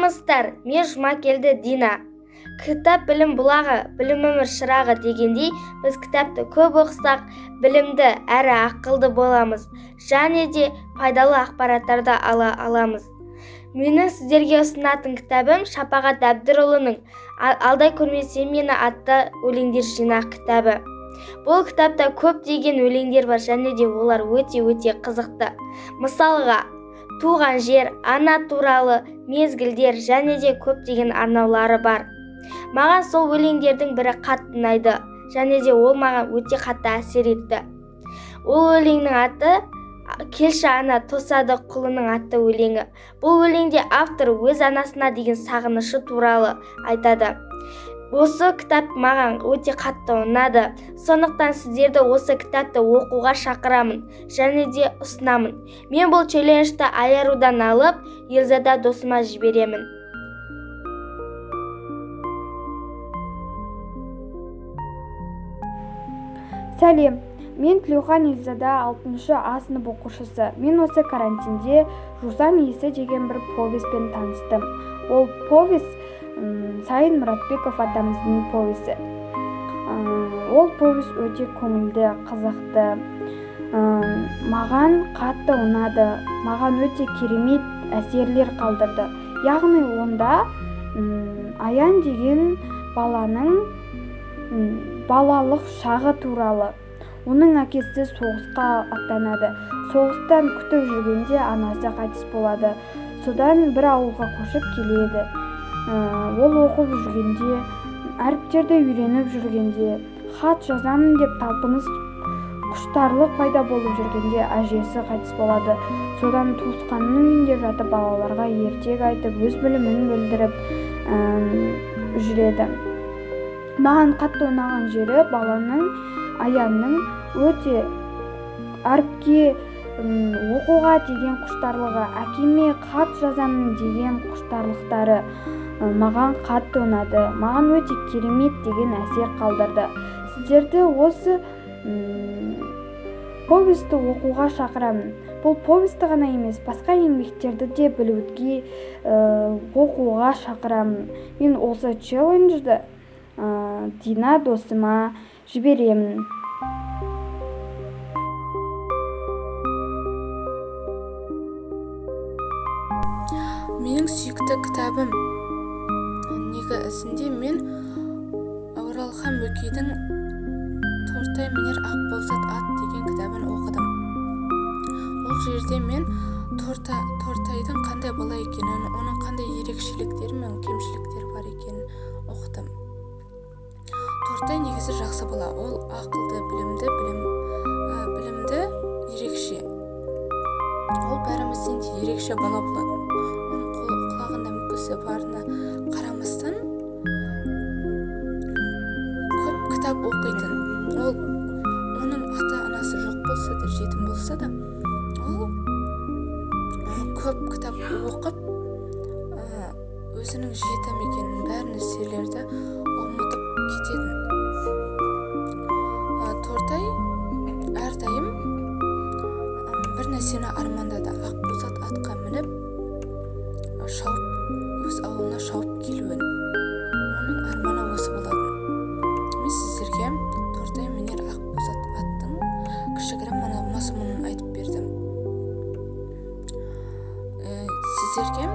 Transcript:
Саламатсыздар, мен Жұмакелді Дина. Кітап білім бұлағы, білім өмір шырағы дегендей, біз кітапты көп оқысақ, білімді әрі ақылды боламыз, және де пайдалы ақпараттарды ала аламыз. Менің сіздерге ұсынатын кітабым Шапағат Әбдірұлының «Алдай көрмесем мені» атты өлеңдер жинақ кітабы. Бұл кітапта көптеген өлеңдер бар, және де олар өте қызықты. Мысалға, туған жер, ана туралы, мезгілдер және де көптеген арнаулары бар. Маған сол өлеңдердің бірі қатты ұнайды, және де ол маған өте қатты әсер етті. Ол өлеңнің аты «Келші ана тосады құлының» атты өлеңі. Бұл өлеңде автор өз анасына деген сағынышы туралы айтады. Осы кітап маған өте қатты ұнады. Сондықтан сіздерді осы кітапты оқуға шақырамын және де ұсынамын. Мен бұл челленджді Аярудан алып, Елзада досыма жіберемін. Сәлем, мен Тілеухан Елзада 6-шы А сынып оқушысы. Мен осы карантинде «Жусан иісі» деген бір повестьпен таныстым. Ол повесть Сайын Мұратбеков атамыздың повесі. Ол повесть өте көңілді, қызықты. Маған қатты ұнады, маған өте керемет әсерлер қалдырды. Яғни онда Аян деген баланың балалық шағы туралы. Оның әкесі соғысқа аттанады. Соғыстан күтіп жүргенде анасы қайтыс болады. Содан бір ауылға көшіп келеді. Ол оқып жүргенде, әріптерді үйреніп жүргенде, хат жазамын деп талпыныс құштарлық пайда болып жүргенде әжесі қайтыс болады. Содан туысқанның үйінде жатып балаларға ертек айтып, өз білімін білдіріп жүреді. Маған қатты ұнаған жері баланың, Аянның өте әріпке оқуға деген құштарлығы, әкеме хат жазамын деген құштарлықтары маған қатты ұнады. Маған өте керемет деген әсер қалдырды. Сіздерді осы повесті оқуға шақырамын. Бұл повесті ғана емес, басқа еңбектерді де білуге оқуға шақырамын. Мен осы челленджді Дина досыма жіберемін. Менің сүйікті кітабым неге ізінде мен Оралхан Бөкейдің «Тортай мінер Ақбоз ат» деген кітабын оқыдым. Ол жерде мен Тортайдың қандай бала екенін, оның қандай ерекшеліктері мен кемшіліктері бар екенін оқыдым. Тортай негізі жақсы бала, ол ақылды, білімді, ерекше. Ол бәрімізден де ерекше бала болатын. Оның құлағында мүкісі барына қарамастан көп кітап оқитын. Оның ата-анасы жоқ болса да, жетім болса да, ол көп кітап оқып, өзінің жетім екенін, бәрі нәрселерді ұмытып кететін. Тортай әрдайым бір нәрсені армандады, Ақбоз атқа мініп өз ауылына шауып келуін. Оның арманы осы болатын. Мен сіздерге Тортай мінер Ақбоз аттың кішігірім мазмұнын айтып бердім. Сіздерге